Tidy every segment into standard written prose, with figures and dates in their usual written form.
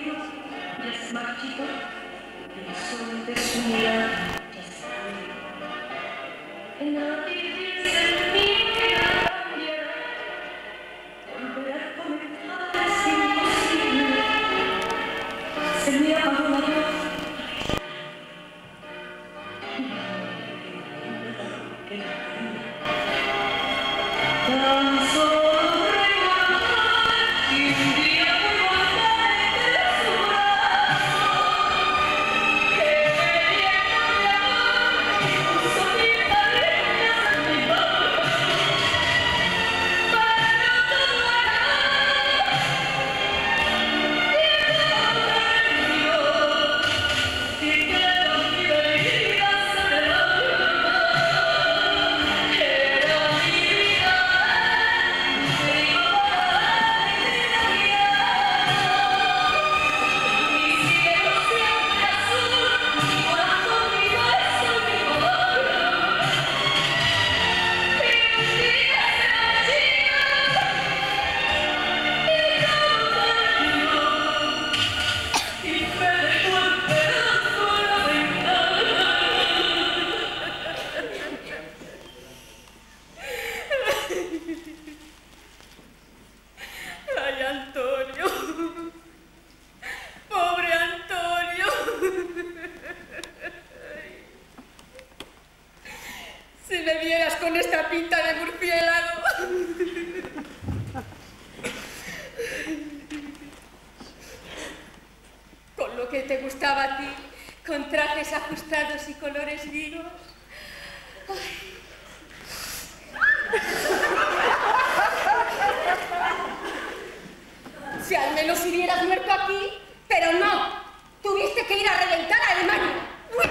Ya se marchitó, el sol de su mirada ya sale. Nadie piensa en mí que la cambiará. Volver a comenzar es imposible. Se me apagó la voz. Tan solo recordar que un día vuelvo a estar entre su brazo, que me llena de amor y puso mil alegrías en mi boca, para no tolerar y que quedó mi vida sobre el alma. Era mi vida, se iba a mi cielo siempre azul, mi corazón, mi beso, mi color. Y un día se marchita y todo terminó, y me dejó el pedazo en la ventana. Ay, Antonio. Pobre Antonio. Si me vieras con esta pinta de murciélago. Con lo que te gustaba a ti, con trajes ajustados y colores vivos. Si al menos hubieras muerto aquí, pero no. Tuviste que ir a reventar a Alemania. ¡Uy!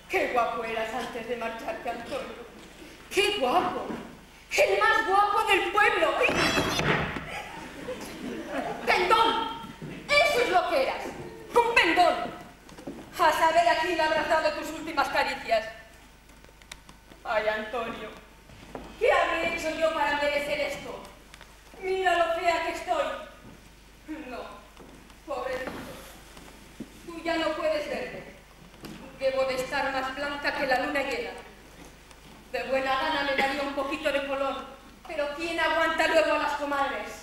Qué guapo eras antes de marcharte, Antonio. ¡Qué guapo! ¡El más guapo del pueblo! ¡Pendón! Eso es lo que eras. ¡Un pendón! A saber a quién habrás dado tus últimas caricias. Ay, Antonio. ¿Qué habré hecho yo para merecer esto? Mira lo fea que estoy. No, pobrecito. Tú ya no puedes verme. Debo de estar más blanca que la luna llena. De buena gana me daría un poquito de color, pero ¿quién aguanta luego a las comadres?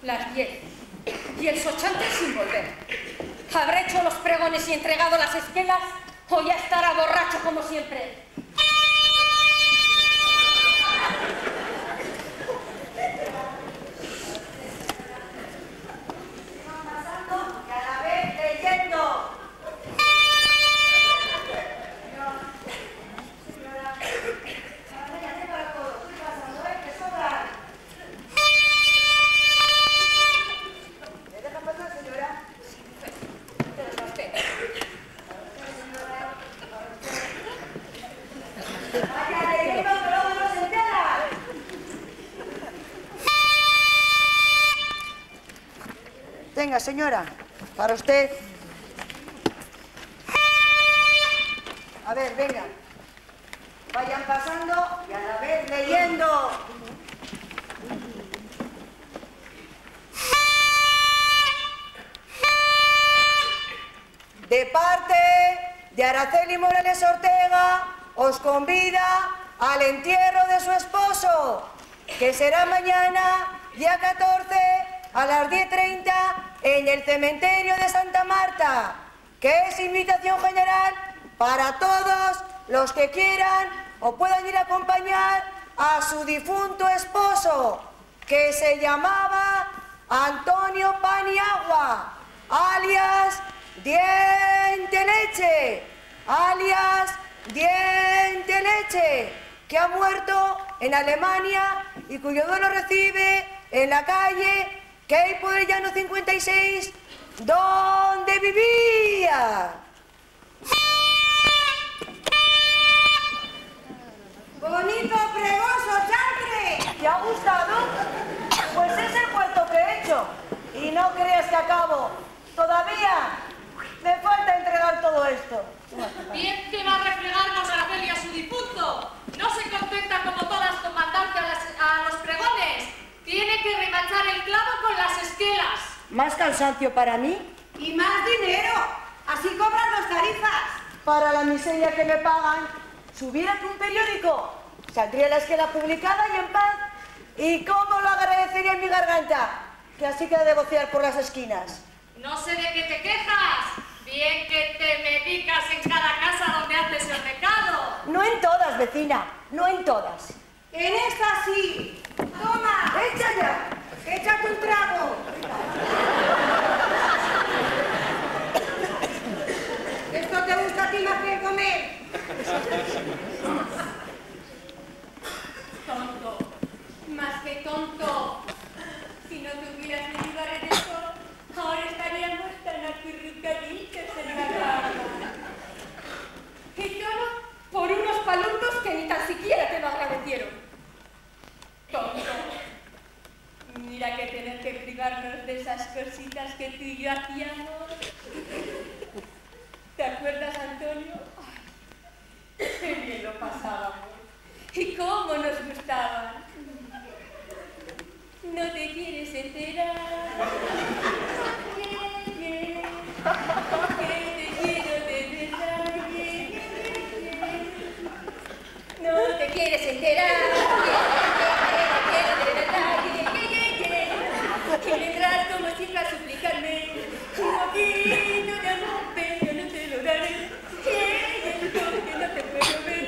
Las 10. Y el sochante sin volver. ¿Habrá hecho los pregones y entregado las esquelas? ¿O ya estará borracho como siempre? Pasando y a la vez leyendo. Señora, váyase para todo. Estoy pasando, que sobra. ¿Me deja pasar, señora? Pero usted. Vaya leyendo, que luego no se entera. Tenga, señora, para usted. A ver, venga. Vayan pasando y a la vez leyendo. de parte de Araceli Morales Ortega, os convida al entierro de su esposo, que será mañana, día 14, a las 10:30, en el cementerio de Santa Marta, que es invitación general para todos los que quieran o puedan ir a acompañar a su difunto esposo, que se llamaba Antonio Paniagua, alias Diente Leche, que ha muerto en Alemania y cuyo duelo recibe en la calle Key por el Llano 56, donde vivía. ¡Bonito pregoso, chantre! ¿Te ha gustado? Pues es el cuarto que he hecho. Y no creas que acabo. Todavía me falta entregar todo esto. Bien que va a refregarnos a Araceli a su difunto. No se contenta como todas con mandarte a los pregones. Tiene que remachar el clavo con las esquelas. ¿Más cansancio para mí? ¡Y más dinero! Así cobran las tarifas. Para la miseria que me pagan, subir aquí un periódico, saldría la esquela publicada y en paz. ¿Y cómo lo agradecería en mi garganta? Que así que negociar por las esquinas. No sé de qué te quejas. Bien que te medicas en cada casa donde haces el recado. No en todas, vecina, no en todas. En esta sí. Toma, ¡Echa ya! échate un trago. ¿Esto te gusta a ti más que comer? Tonto, más que tonto. Si no te hubieras venido a Redestor, ahora estaríamos tan acurrucaditos en la cama. Y todo por unos palumnos que ni tan siquiera te lo agradecieron. Tonto. Mira que tener que privarnos de esas cositas que tú y yo hacíamos. ¿Te acuerdas, Antonio? Ay, qué bien lo pasábamos. Y cómo nos gustaban. No te quieres enterar. Que te quiero de verdad. No te quieres enterar. Que te quiero de verdad. Que vendrás como siempre a suplicarme un poquito de amor, pero no te lo daré. Que no te puedo ver.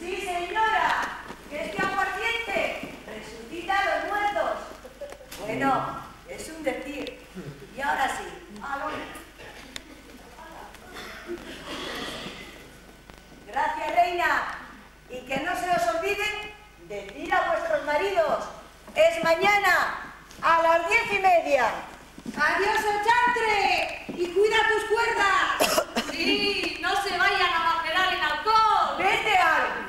Sí, señora, que este aguardiente resucita a los muertos. Bueno, es un decir. Y ahora sí, a lo... Gracias, reina. Y que no se os olvide decir a vuestros maridos, es mañana a las 10:30. ¡Adiós, chantre! ¡Y cuida tus cuerdas! Sí, no se vayan a macerar en alcohol. Vete al...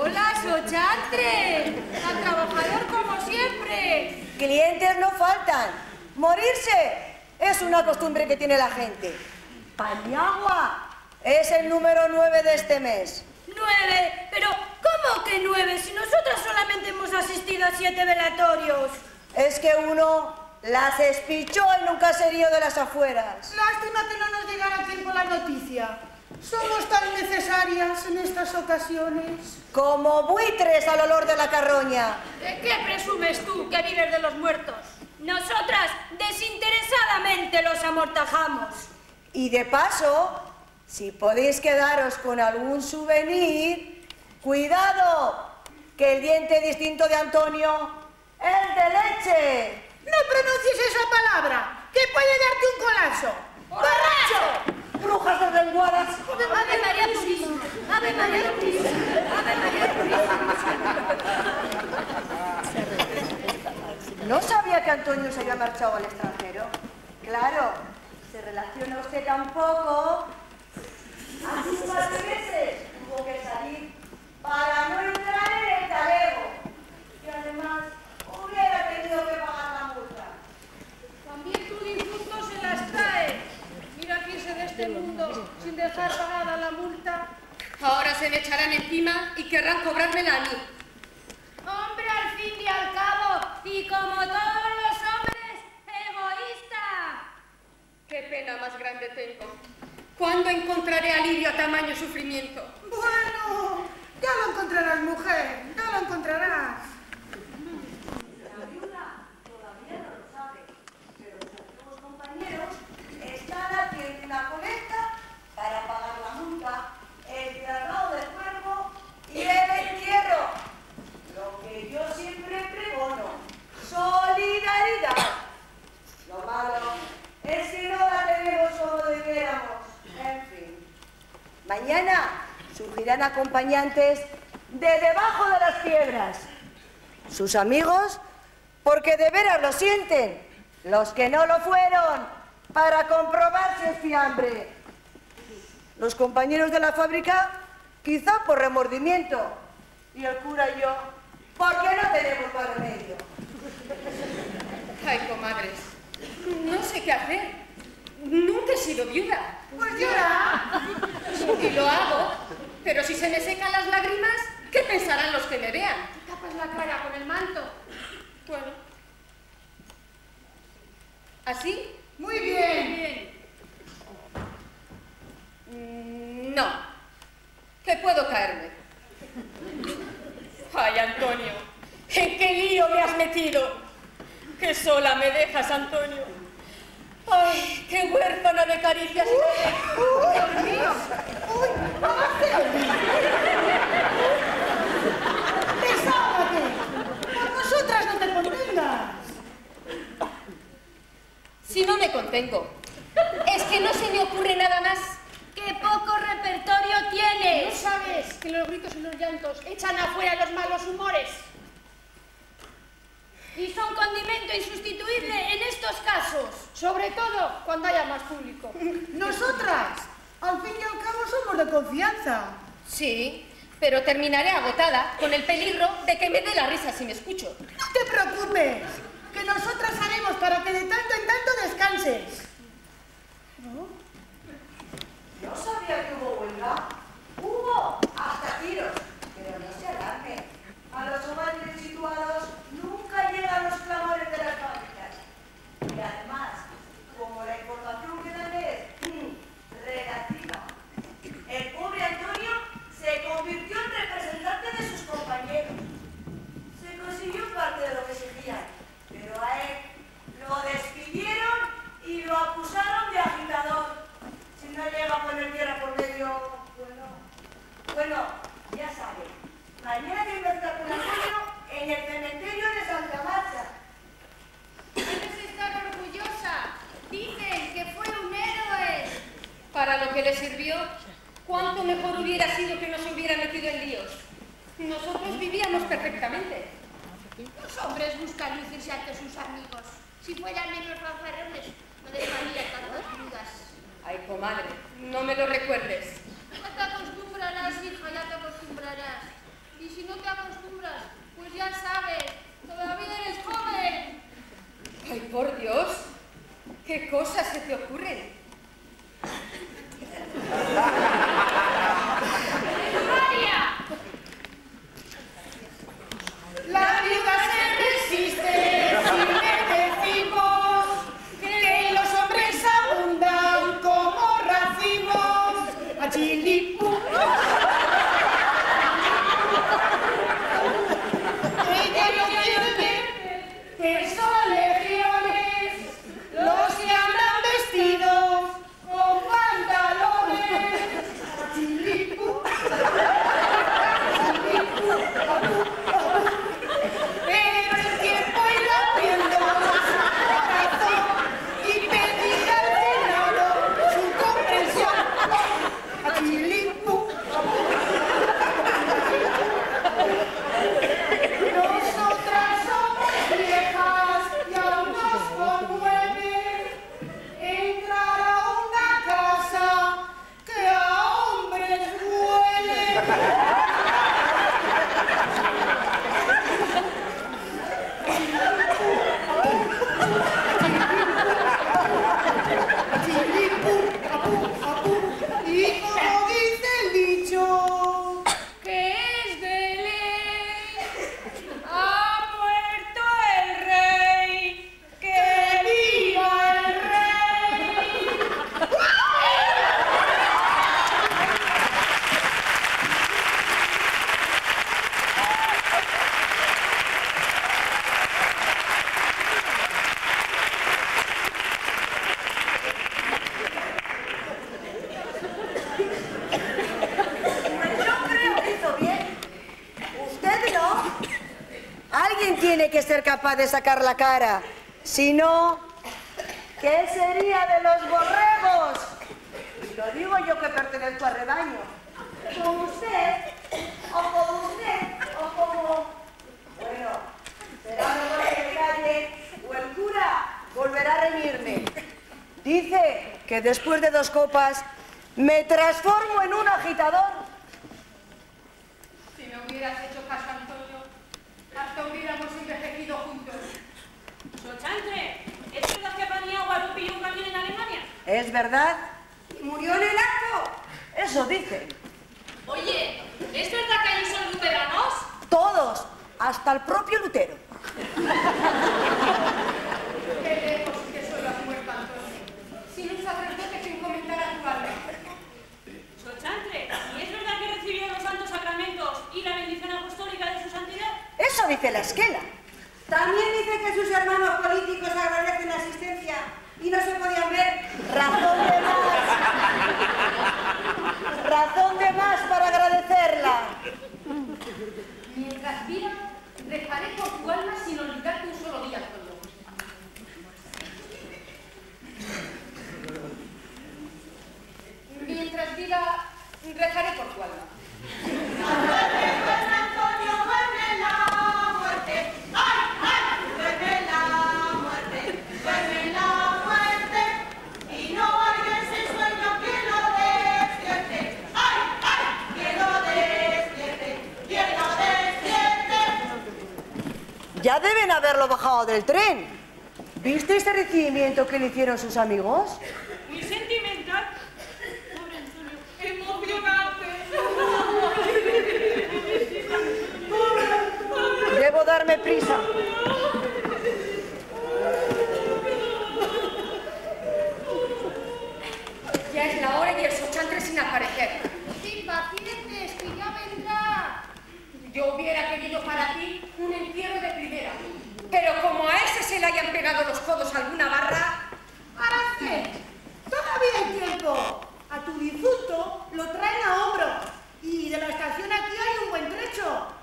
Hola, Sochantre. Tan trabajador como siempre. Clientes no faltan. Morirse es una costumbre que tiene la gente. Paniagua es el número 9 de este mes. 9, pero ¿cómo que 9? Si nosotras solamente hemos asistido a 7 velatorios. Es que uno las espichó en un caserío de las afueras. Lástima que no nos llegara a tiempo la noticia. Somos tan necesarias en estas ocasiones. Como buitres al olor de la carroña. ¿De qué presumes tú que vives de los muertos? Nosotras desinteresadamente los amortajamos. Y de paso, si podéis quedaros con algún souvenir, cuidado, que el diente distinto de Antonio es de leche. No pronuncies esa palabra, que puede darte un colapso. ¡Borracho! ¡Brujas deslenguadas! Ave María Purísima, Ave María Purísima, Ave María Purísima. ¿No sabía que Antonio se había marchado al extranjero? Claro, se relaciona usted tampoco a su padre. este mundo sin dejar pagada la multa. Ahora se me echarán encima y querrán cobrármela a mí. Hombre, al fin y al cabo, y como todos los hombres, egoísta. ¡Qué pena más grande tengo! ¿Cuándo encontraré alivio a tamaño sufrimiento? Bueno, ya lo encontrarás, mujer, ya lo encontrarás. La viuda todavía no lo sabe, pero sus antiguos compañeros están haciendo una colecta para pagar la multa, el traslado del cuerpo y el entierro. Lo que yo siempre pregono, solidaridad. Lo malo es que no la tenemos como debiéramos. En fin. Mañana surgirán acompañantes de debajo de las piedras. Sus amigos, porque de veras lo sienten. Los que no lo fueron, para comprobar si es fiambre. Los compañeros de la fábrica, quizá por remordimiento. Y el cura y yo, porque no tenemos más remedio. Ay, comadres, no sé qué hacer. Nunca he sido viuda. Pues llora. Y lo hago, pero si se me secan las lágrimas, ¿qué pensarán los que me vean? Tapas la cara con el manto. Bueno. ¿Así? Muy bien. No. Que puedo caerme. Ay, Antonio, ¿en qué lío me has metido? Que sola me dejas, Antonio. Ay, qué huérfana de caricias. Dios mío. Uy, ¡Deshágate! Por nosotras no te contengas. Si no me contengo, es que no se me ocurre nada más. ¡Qué poco repertorio ¿No tienes! sabes que los gritos y los llantos echan afuera los malos humores? Y son condimento insustituible en estos casos. Sobre todo cuando haya más público. Nosotras, al fin y al cabo, somos de confianza. Sí, pero terminaré agotada con el peligro de que me dé la risa si me escucho. No te preocupes, que nosotras haremos para que de tanto en tanto descanses. No sabía que hubo huelga. Hubo hasta tiros. Pero no se alarme. A los hogares situados nunca llegan los clamores de las fábricas. Y además, como la información que dan es relativa, el pobre Antonio se convirtió en representante de sus compañeros. Se consiguió parte de lo que se quería, pero a él lo despidieron y lo acusaron de agitador. Si no llega a poner tierra por medio, bueno, ya sabe. Mañana hay un espectáculo en el cementerio de Santa Marta. Debes estar orgullosa. Dicen que fue un héroe. Para lo que le sirvió, cuánto mejor hubiera sido que no se hubiera metido en líos. Nosotros vivíamos perfectamente. Los hombres buscan lucirse ante sus amigos. Si fueran menos fanfarrones, no dejarían tantas dudas. Ay, comadre, no me lo recuerdes. Ya te acostumbrarás, hija, ya te acostumbrarás. Y si no te acostumbras, pues ya sabes, todavía eres joven. Ay, por Dios, ¿qué cosas se te ocurren? ¡María! La viuda se resiste si le decimos que los hombres abundan como racimos a chilipú. Ella no quiere ver que son legiones los que andan vestidos con pantalones a chilipú. Pero el tiempo irá abriendo su corazón y pedirá al Senado su comprensión. A Chilipu. tiene que ser capaz de sacar la cara. Si no, ¿qué sería de los borregos? Y lo digo yo que pertenezco al rebaño. Como usted, o como usted, o como... Bueno, será mejor que me calle, o el cura volverá a reñirme. Dice que después de 2 copas me transformo en un agitador. Si me hubieras hecho caso, Antonio, hasta hubiéramos envejecido juntos. Sochantre, ¿es verdad que Paniagua lo pilló un camión en Alemania? ¿Es verdad? ¿Y murió en el acto? Eso dice. Oye, ¿es verdad que allí son luteranos? Todos, hasta el propio Lutero. Qué lejos que soy la muerta, Antonio. Sin un sacerdote que encomendara tu alma. Sochantre, ¿y es verdad que recibió los santos sacramentos y la bendición apostólica de su santidad? Eso dice la esquela. También dice que sus hermanos políticos agradecen la asistencia y no se podían ver. Razón de más. Razón de más para agradecerla. Mientras viva, rezaré por tu alma sin olvidarte un solo día, Antonio. Mientras viva, rezaré por tu alma. Antonio, duerme la muerte. ¡Ay, ay! Duerme la muerte. Duerme la muerte. Y no haya ese sueño que lo despierte. ¡Ay, ay! Que lo despierte. Que lo despierte. Ya deben haberlo bajado del tren. ¿Viste ese recibimiento que le hicieron sus amigos? Muy sentimental. Pobre Antonio. Emocionante. Debo darme prisa. Ya es la hora y el Sochantre sin aparecer. Impacientes, que ya vendrá. Yo hubiera querido para ti un entierro de primera. Pero como a ese se le hayan pegado los codos a alguna barra... Aracel, todavía hay tiempo. A tu difunto lo traen a hombro. Y de la estación aquí hay un buen trecho.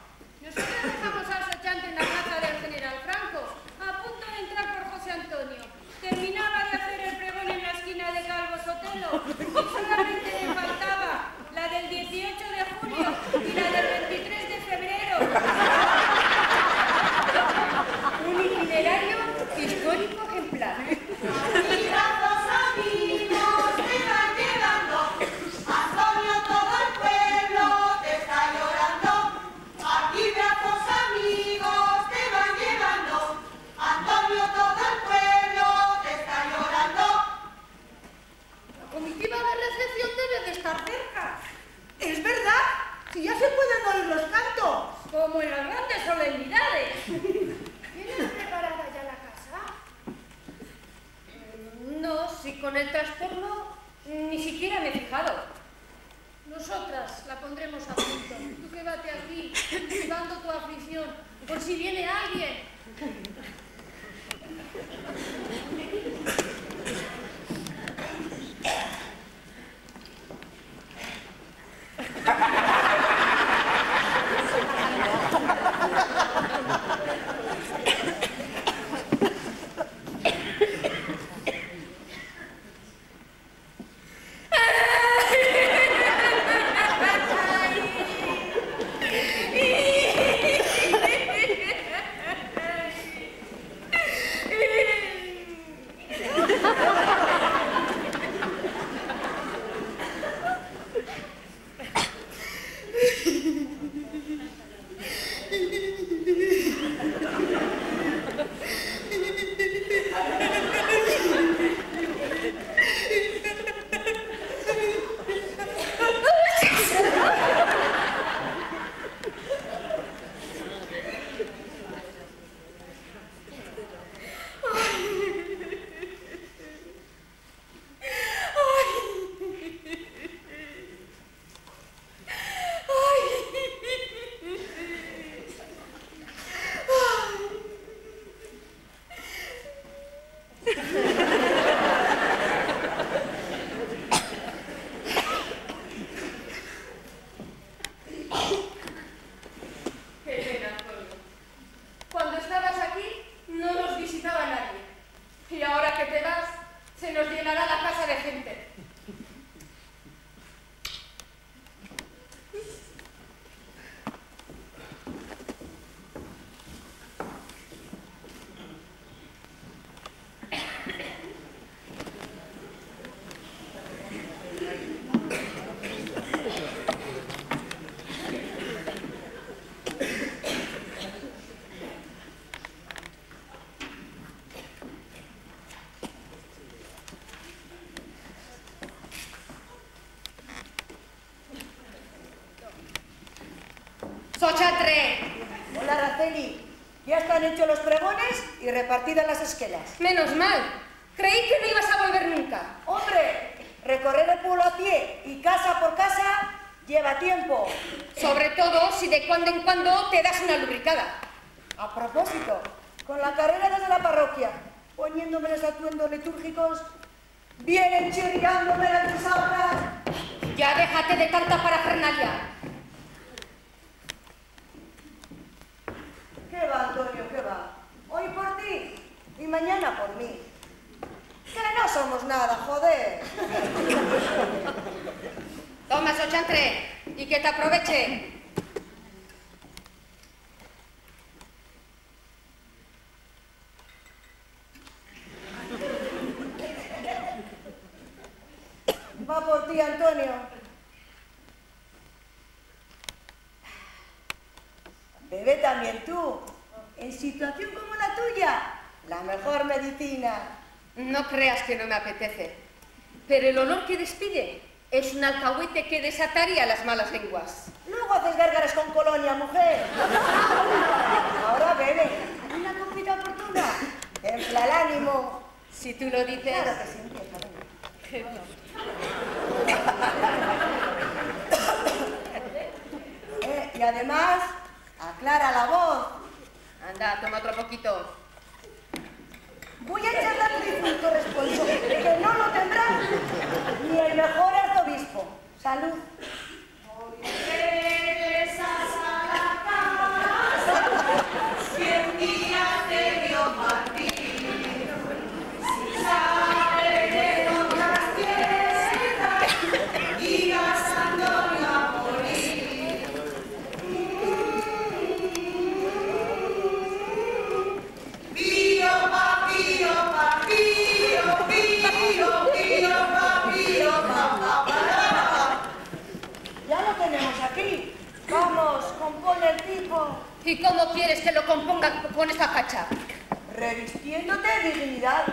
Nosotros dejamos al Sochante en la casa del general Franco, a punto de entrar por José Antonio. Terminaba de hacer el pregón en la esquina de Calvo Sotelo y solamente le faltaba la del 18 de julio y la del 23 de febrero. Un itinerario histórico ejemplar. Aquí brazos amigos te van llevando. Antonio, todo el pueblo te está llorando. Aquí brazos amigos te van llevando. Antonio, todo el pueblo te está llorando. La comitiva de recepción debe de estar cerca, Es verdad, si ya se pueden oír los cantos. Como en las grandes solemnidades. ¿Tienes preparada ya la casa? No, si con el trastorno ni siquiera me he fijado. Nosotras la pondremos a punto. Tú quédate aquí, cultivando tu afición, por si viene alguien. Araceli, ya están hechos los pregones y repartidas las esquelas. Menos mal. Creí que no ibas a volver nunca. Hombre, recorrer el pueblo a pie y casa por casa lleva tiempo. Sobre todo si de cuando en cuando te das una lubricada. A propósito, con la carrera desde la parroquia, poniéndome los atuendos litúrgicos, vienen chirriándome las bisagras. Ya déjate de tanta parafernalia. ¿Qué va, Antonio, qué va? Hoy por ti y mañana por mí. Que no somos nada, joder. Toma, Sochantre, y que te aproveche. Va por ti, Antonio. Bebe también tú. En situación como la tuya, la mejor medicina. No creas que no me apetece, pero el olor que despide es un alcahuete que desataría las malas lenguas. Luego haces gárgaras con colonia, mujer. Ahora bebe. Una copita oportuna. Enfla el ánimo. Si tú lo dices... Claro que sí, empieza, venga. Y además, aclara la voz. Anda, toma otro poquito. Voy a echarle a tu difunto responsable, que no lo tendrá ni el mejor arzobispo. Salud. Hoy regresas a la casa que un día te vio partir. Si sales de otras tierras, ibas Antonio a morir. Pío, pa, pío, pa, pío, pío, pío, pa, pío, pa, pa, pa. Ya lo tenemos aquí. Vamos, compone el tipo. ¿Y cómo quieres que lo componga con esta facha? Revistiéndote de dignidad.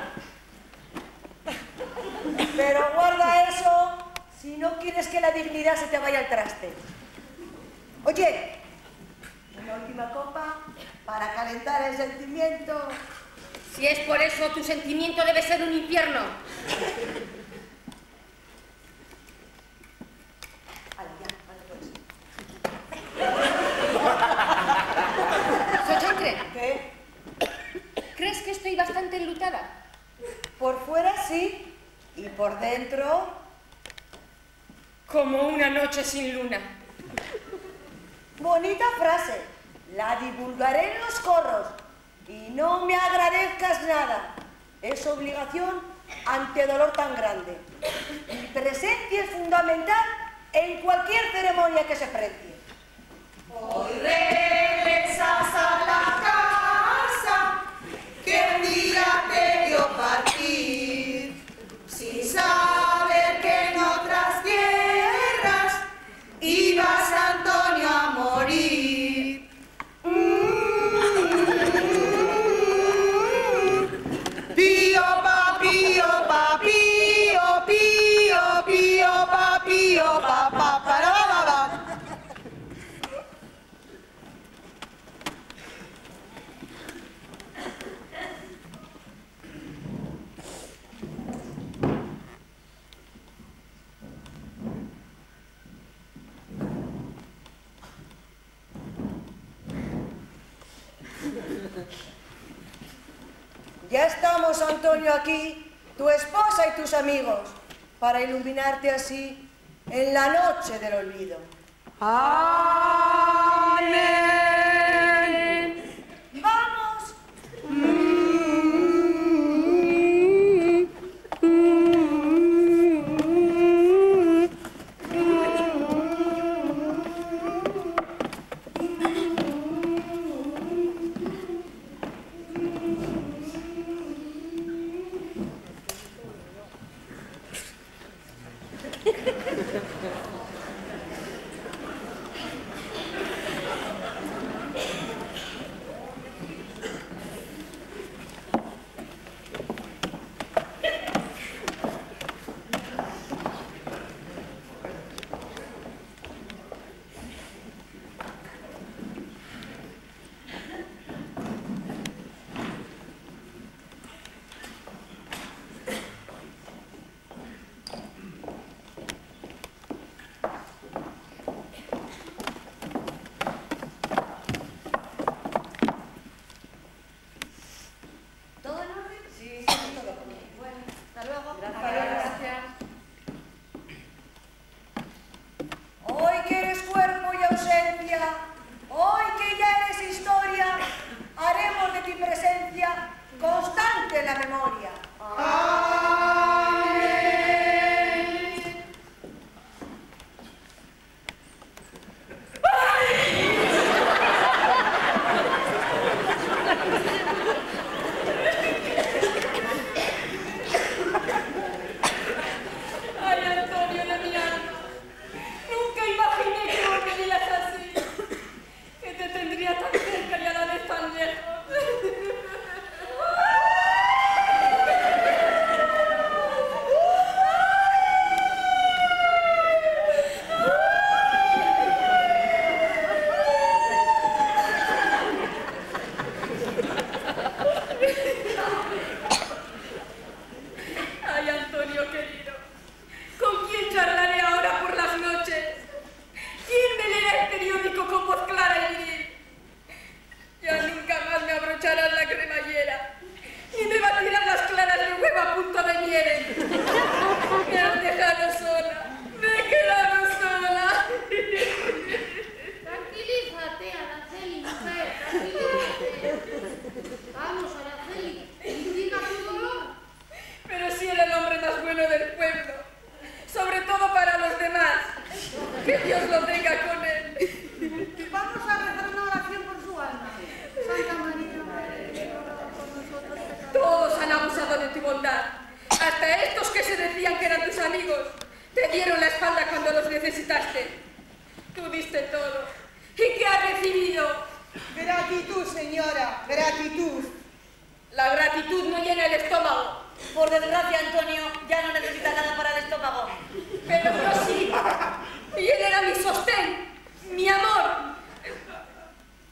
Pero guarda eso si no quieres que la dignidad se te vaya al traste. Oye, una última copa para calentar el sentimiento. Si es por eso, tu sentimiento debe ser un infierno. Ala, ya, vale, pues. Sochantre, ¿Qué? ¿crees que estoy bastante enlutada? Por fuera sí, y por dentro... Como una noche sin luna. Bonita frase. La divulgaré en los corros. Y no me agradezcas nada. Es obligación ante dolor tan grande. Mi presencia es fundamental en cualquier ceremonia que se precie. Hoy regresas a la casa que un día te vio partir, sin saber que en otras tierras ibas Antonio a morir. Pío, pa, pío, pa, pío, pío, pío, pa, pío, pa, pa, para, pa, pa. Ya estamos, Antonio, aquí, tu esposa y tus amigos, para iluminarte así en la noche del olvido. Amén. ¡Vamos! sepulcre en la memoria. Ay, Antonio de mi alma, nunca imaginé que volverías así, que te tendría tan cerca y a la vez tan lejos. Ay, Antonio querido, ¿con quién charlaré ahora por las noches? ¿Quién me leerá el periódico con voz clara y viril? Ya nunca más me abrocharán la cremallera, ni me batirán las claras de huevo a punto de nieve. Me has dejado sola, me he quedado sola. Tranquilízate, Araceli, mujer, tranquilízate. Vamos, Araceli, indica tu dolor. Pero si era el hombre más bueno del pueblo, sobre todo para los demás. Que Dios lo tenga con él. Vamos a rezar una oración por su alma. Santa María, Madre de Dios, ruega por nosotros pecadores. Todos han abusado de tu bondad. Hasta estos que se decían que eran tus amigos te dieron la espalda cuando los necesitaste. Tú diste todo. ¿Y qué has recibido? Gratitud, señora, gratitud. La gratitud no llena el estómago. Por desgracia, Antonio ya no necesita nada para el estómago. Pero yo sí. Y él era mi sostén, mi amor,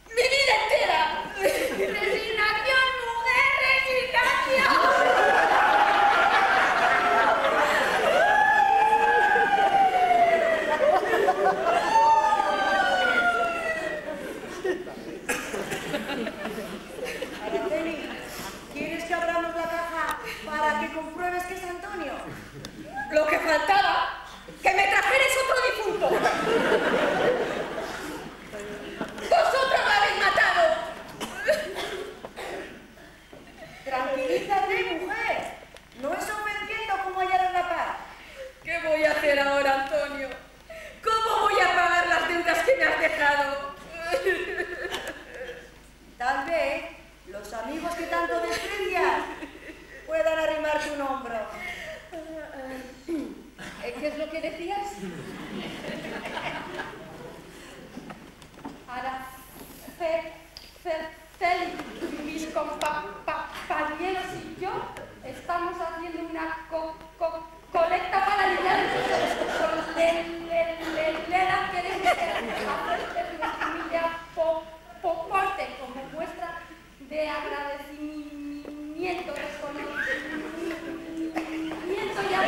mi vida entera. ¡Resignación, mujer, resignación! Araceli, ¿quieres que abramos la caja para que compruebes que es Antonio? Lo que faltaba, que me trajeres otro difunto. Vosotros lo habéis matado. Tranquilízate, mujer. No es ofendiendo cómo hallar la paz. ¿Qué voy a hacer ahora, Antonio? ¿Cómo voy a pagar las deudas que me has dejado? Tal vez los amigos que tanto desprecias puedan arrimarte un hombro. ¿Qué es lo que decías? Araceli, mis compañeros y yo estamos haciendo una colecta para aliviar la que debe hacer nuestra familia porte como muestra de agradecimiento, reconocimiento y al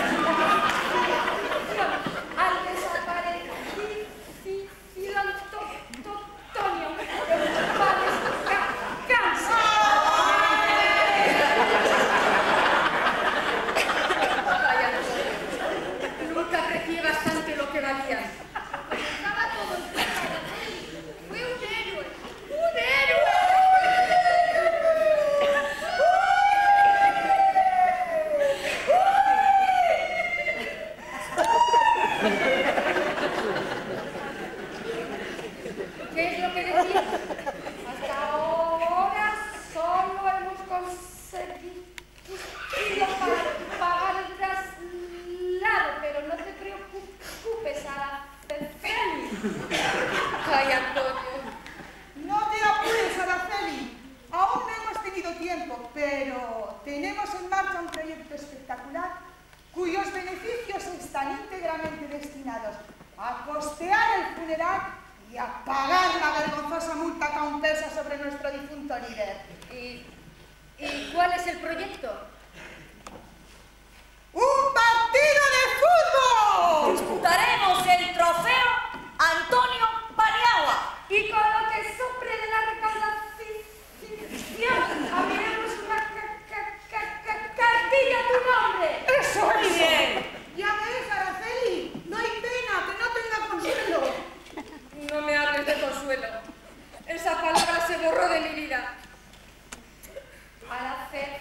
desaparecido Antonio para descansar. Vaya, Antonio, nunca aprecié bastante lo que valías. Estaba todo en cuenta, Araceli. Fue un héroe. ¡Un héroe! ¿Qué es lo que decías? Hasta ahora solo hemos conseguido pagar el traslado, pero no te preocupes, Araceli. Ay, Antonio. No te apures, Araceli. Aún no hemos tenido tiempo, pero tenemos en marcha un proyecto espectacular cuyos beneficios están íntegramente destinados a costear el funeral y a pagar la vergonzosa multa que aún pesa sobre nuestro difunto líder. ¿Y cuál es el proyecto? ¡Un partido de fútbol! Disputaremos el trofeo Antonio Paniagua. Y con lo que sobre de la recaudación abriremos una cartilla a tu nombre. ¡Eso es! Muy bien. Ya ves, Araceli, no hay pena que no tenga consuelo. No me hables de consuelo. Esa palabra se borró de mi vida. Araceli,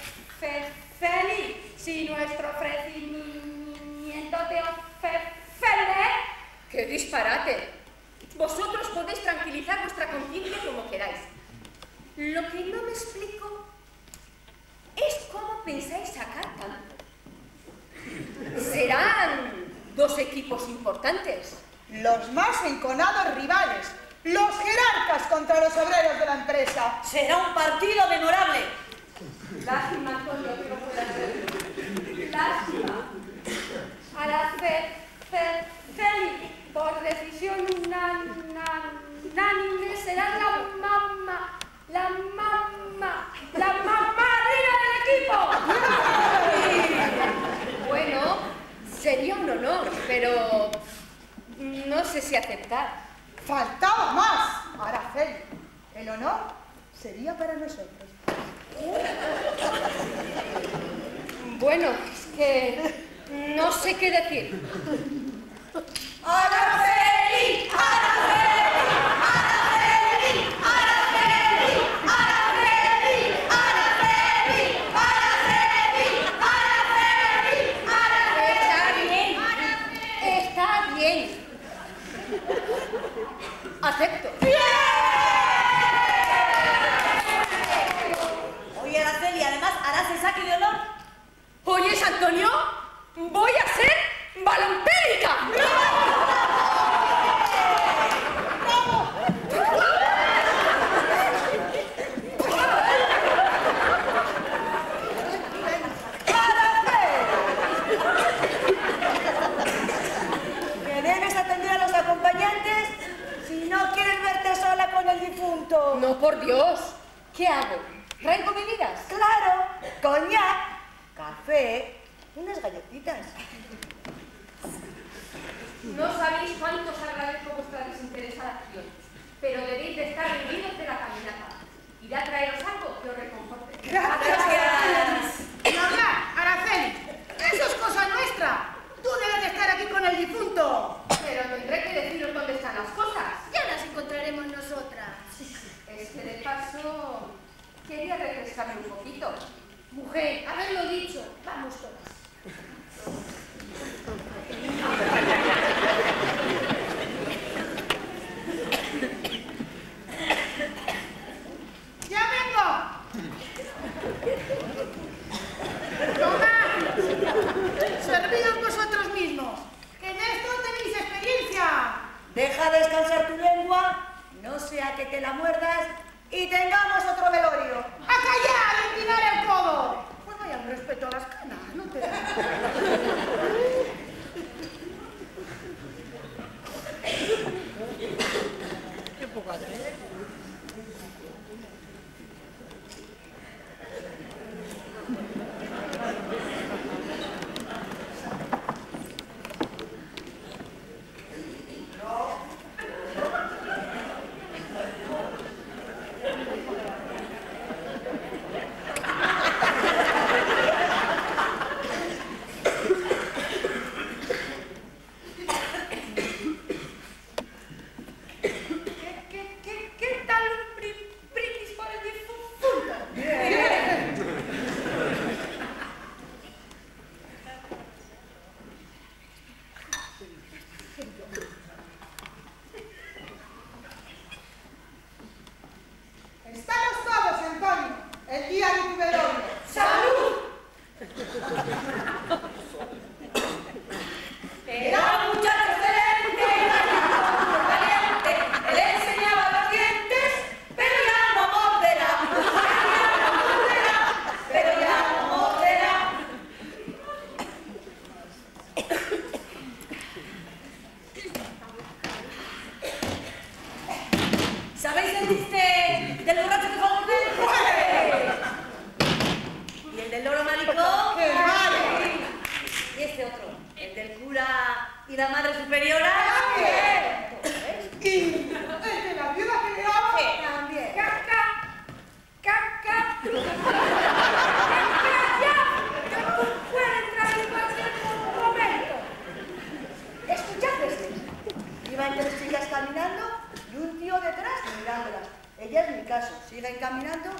disparate! Vosotros podéis tranquilizar vuestra conciencia como queráis. Lo que no me explico es cómo pensáis sacar tanto. Serán 2 equipos importantes. Los más enconados rivales, los jerarcas contra los obreros de la empresa. Será un partido memorable. Lástima, Antonio, que no pueda hacerlo. Lástima. Araceli, por decisión unánime, será la mamadrina del equipo. Bueno, sería un honor, pero no sé si aceptar. Faltaba más, Araceli. El honor sería para nosotros. Bueno, es que no sé qué decir. ¡Araceli! ¡Araceli! ¡Araceli! ¡Araceli! ¡Araceli! ¡Araceli! ¡Araceli! Está bien. Acepto. Oye, Araceli, además harás el saque de honor. ¿Oyes, Antonio? ¡Voy a ser balompédica! Que debes atender a los acompañantes si no quieres verte sola con el difunto. No, por Dios. ¿Qué hago? ¿Traigo bebidas? Claro, coñac, café, unas galletitas. No sabéis cuánto os agradezco vuestra desinteresada acción, pero debéis de estar rendidos de la caminata. Iré a traeros algo que os reconforte. Gracias. Y hablar, Araceli, eso es cosa nuestra. Tú debes de estar aquí con el difunto. Pero tendré que deciros dónde están las cosas. Ya las encontraremos nosotras. Es que de paso quería refrescarme un poquito. Mujer, haberlo dicho. Vamos todas. ¡Ya vengo! Tomad, servíos vosotros mismos, que en esto tenéis experiencia. Deja descansar tu lengua, no sea que te la muerdas y tengamos otro velorio. ¡A callar, a inclinar el codo! Pues vaya un respeto a las canas, no te da. Qué poca ¿eh? ¿Qué tal un brindis por el difunto? Estamos todos, Antonio, el día de tu velorio. ¡Salud! Era un muchacho excelente, valiente, él enseñaba los dientes, pero ya no morderá, pero ya no morderá. ¿Sabéis el chiste del borracho que fue a morder? ¿Y el del loro maricón? ¡Qué vale! Y este otro, el del cura y la madre superiora. Y el de la viuda que le amo. También. ¡Caca! ¡Caca! ¡Ya! ¡Que puede entrar en cualquier momento! Escuchad este. Iban 3 chicas caminando y un tío detrás mirándolas. Ellas ni caso, siguen caminando,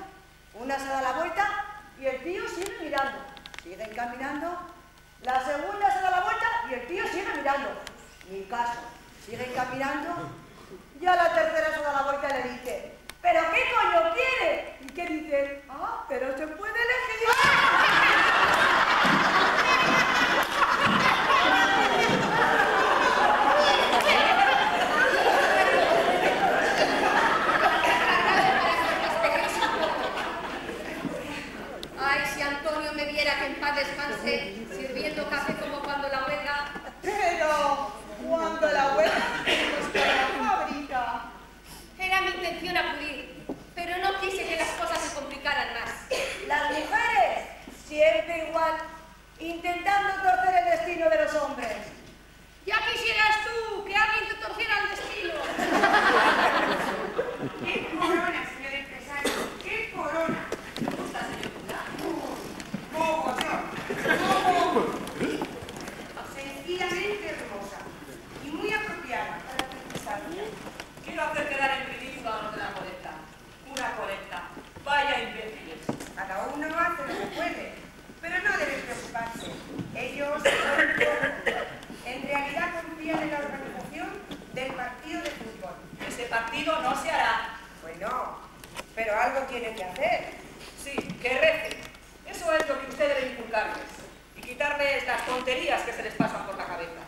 una se da la vuelta y el tío sigue mirando. Siguen caminando, la segunda se da la vuelta y el tío sigue mirando. Ni caso. Siguen caminando. Ya la tercera se da la vuelta y le dice, ¿pero qué coño quiere? ¿Y qué dice? Ah, pero se puede elegir. Ay, si Antonio me viera que en paz descanse, sirviendo café como cuando la huelga. Pero cuando la huelga nos para la fábrica. Era mi intención acudir, pero no quise que las cosas se complicaran más. Las mujeres, siempre igual, intentando torcer el destino de los hombres. Ya quisieras tú que alguien te torciera el destino. ¡Qué corona, señor empresario! ¡Qué corona! ¿Me gusta, señor cura? Sencillamente hermosa y muy apropiada para tu empresario. Quiero hacer quedar en ridículo a los de la colecta. Una colecta. Vaya imbéciles. Cada uno hace lo que puede, pero no debe preocuparse. Ellos, en realidad, confían en la organización del partido de fútbol. Ese partido no se hará. Bueno, pero algo tiene que hacer. Sí, que recen. Eso es lo que usted debe inculcarles. Y quitarles las tonterías que se les pasan por la cabeza.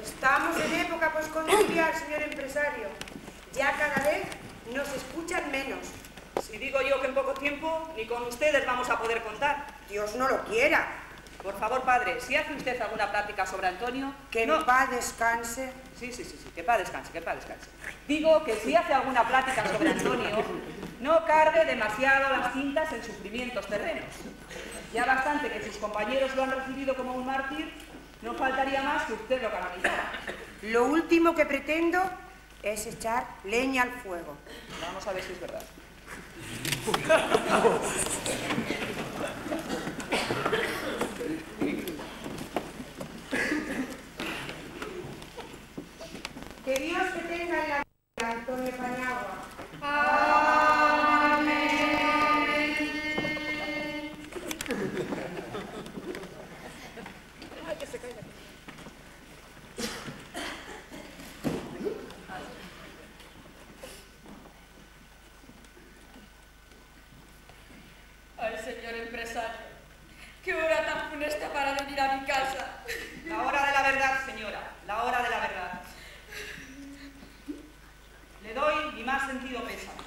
Estamos en época posconciliar, señor empresario. Ya cada vez nos escuchan menos. Si digo yo que en poco tiempo ni con ustedes vamos a poder contar. Dios no lo quiera. Por favor, padre, si hace usted alguna plática sobre Antonio... Que no... en paz descanse. Sí, que paz descanse, que paz descanse. Digo que si hace alguna plática sobre Antonio, no cargue demasiado las tintas en sufrimientos terrenos. Ya bastante que sus compañeros lo han recibido como un mártir, no faltaría más que usted lo canonizara. Lo último que pretendo es echar leña al fuego. Vamos a ver si es verdad. Que Dios te tenga en la vida, Antonio Paniagua. Ay, señor empresario, qué hora tan funesta para venir a mi casa. La hora de la verdad, señora, la hora de la verdad. Le doy mi más sentido pésame.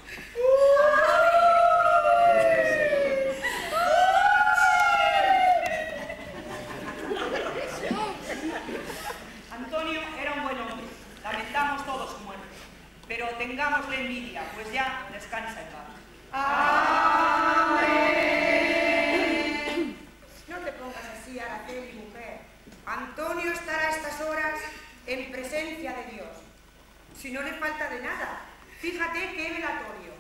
Antonio era un buen hombre, lamentamos todos su muerte, pero tengámosle envidia, pues ya descansa en paz. No te pongas así, Araceli, mujer. Antonio estará a estas horas en presencia de Dios. Si no le falta de nada. Fíjate qué velatorio.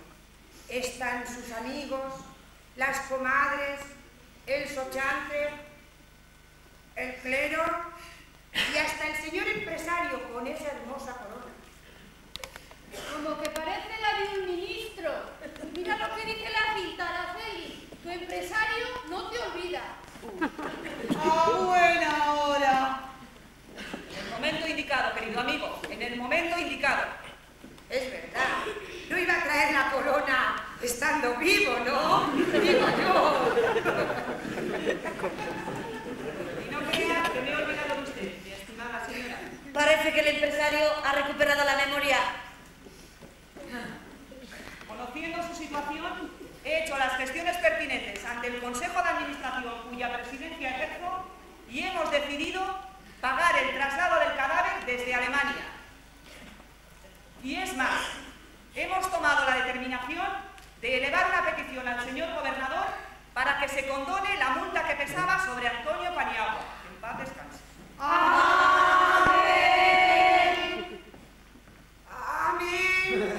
Están sus amigos, las comadres, el sochante, el clero y hasta el señor empresario con esa hermosa corona. Como que parece la de un ministro. Mira lo que dice la cinta, Araceli. Tu empresario no te olvida. ¡A buena hora! En el momento indicado, querido amigo, en el momento indicado. Es verdad. No iba a traer la corona estando vivo, ¿no? Digo yo. Y no crea que me he olvidado de usted, mi estimada señora. Parece que el empresario ha recuperado la memoria. Conociendo su situación, he hecho las gestiones pertinentes ante el Consejo de Administración cuya presidencia ejerzo y hemos decidido pagar el traslado del cadáver desde Alemania. Y es más, hemos tomado la determinación de elevar una petición al señor gobernador para que se condone la multa que pesaba sobre Antonio Paniagua. En paz descanse. ¡Amén! ¡Amén!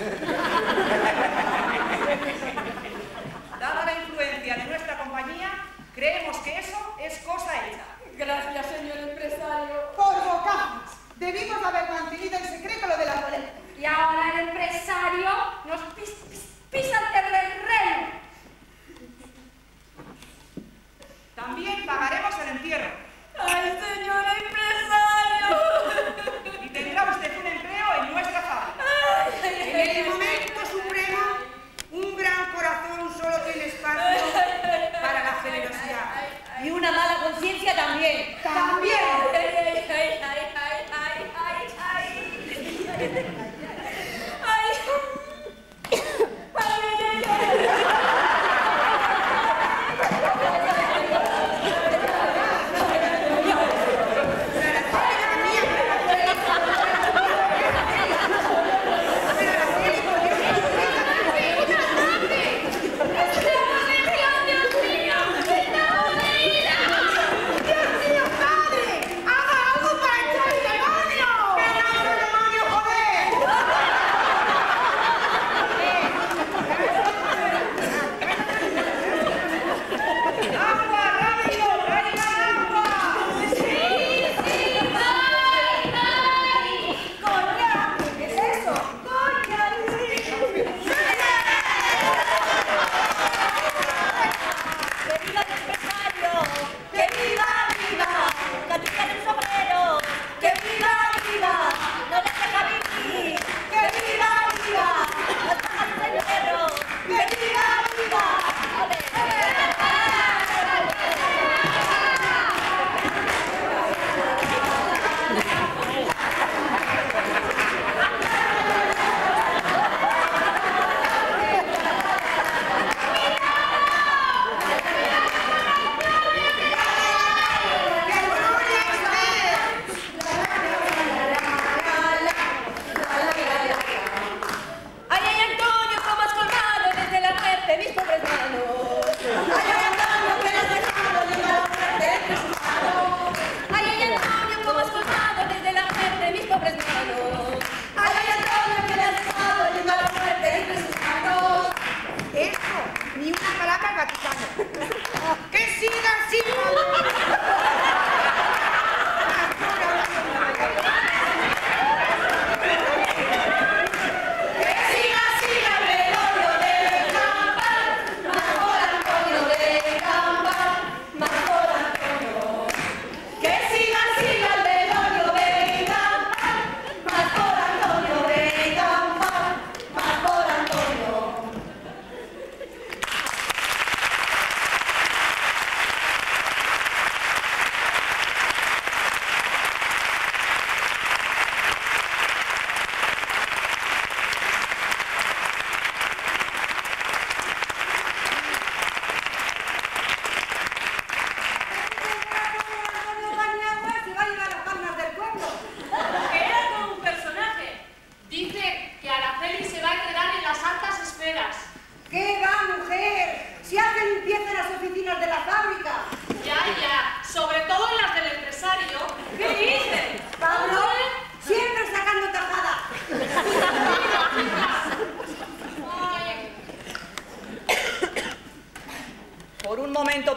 Dada la influencia de nuestra compañía, creemos que eso es cosa hecha. Gracias, señor empresario. Por bocazas. Debimos haber mantenido en secreto lo de la colecta. Y ahora el empresario nos pisa el terreno. También pagaremos el entierro. Ay, señor empresario.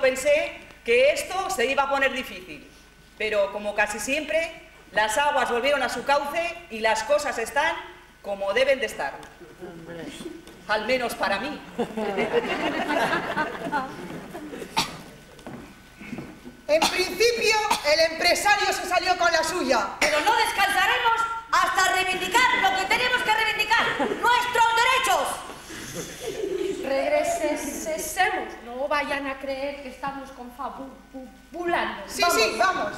Pensé que esto se iba a poner difícil, pero como casi siempre, las aguas volvieron a su cauce y las cosas están como deben de estar. Al menos para mí. En principio, el empresario se salió con la suya. Pero no descansaremos hasta reivindicar lo que tenemos que reivindicar, nuestros derechos. Regresemos, no vayan a creer que estamos confabulando. Sí, sí, vamos.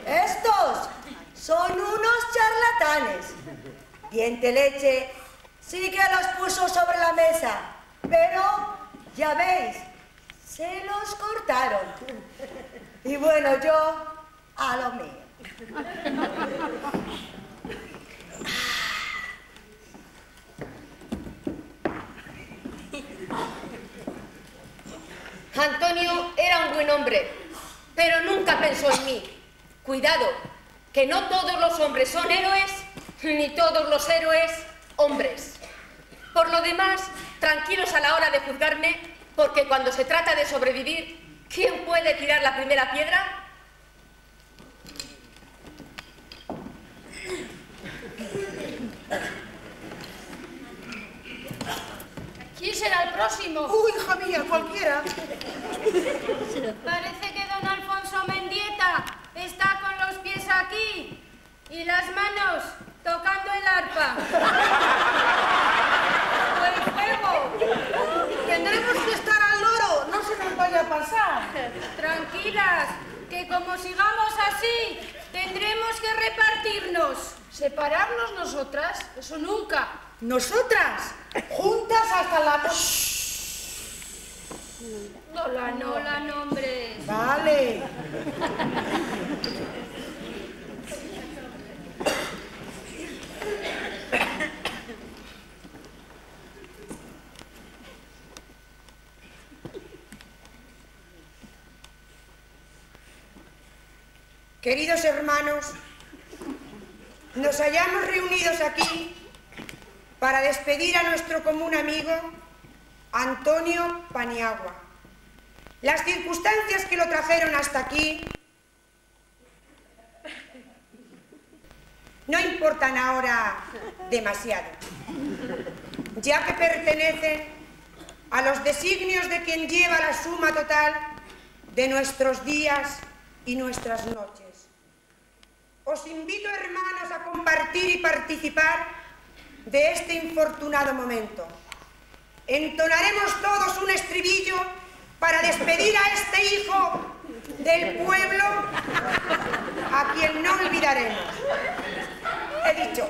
Estos son unos charlatanes. Dienteleche sí que los puso sobre la mesa, pero ya veis, se los cortaron. Y bueno, yo a lo mío. Antonio era un buen hombre, pero nunca pensó en mí. Cuidado, que no todos los hombres son héroes, ni todos los héroes hombres. Por lo demás, tranquilos a la hora de juzgarme, porque cuando se trata de sobrevivir, ¿quién puede tirar la primera piedra? ¿Quién será el próximo? Uy, hija mía, cualquiera. Parece que don Alfonso Mendieta está con los pies aquí y las manos tocando el arpa. O el fuego. Tendremos que estar al loro, no se nos nos vaya a pasar. Tranquilas, que como sigamos así, tendremos que repartirnos. ¿Separarnos nosotras? Eso nunca. ¿Nosotras? Juntas hasta la... No la nombres. Vale. Queridos hermanos, nos hallamos reunidos aquí para despedir a nuestro común amigo Antonio Paniagua. Las circunstancias que lo trajeron hasta aquí no importan ahora demasiado, ya que pertenecen a los designios de quien lleva la suma total de nuestros días y nuestras noches. Os invito, hermanos, a compartir y participar de este infortunado momento. Entonaremos todos un estribillo para despedir a este hijo del pueblo a quien no olvidaremos. He dicho.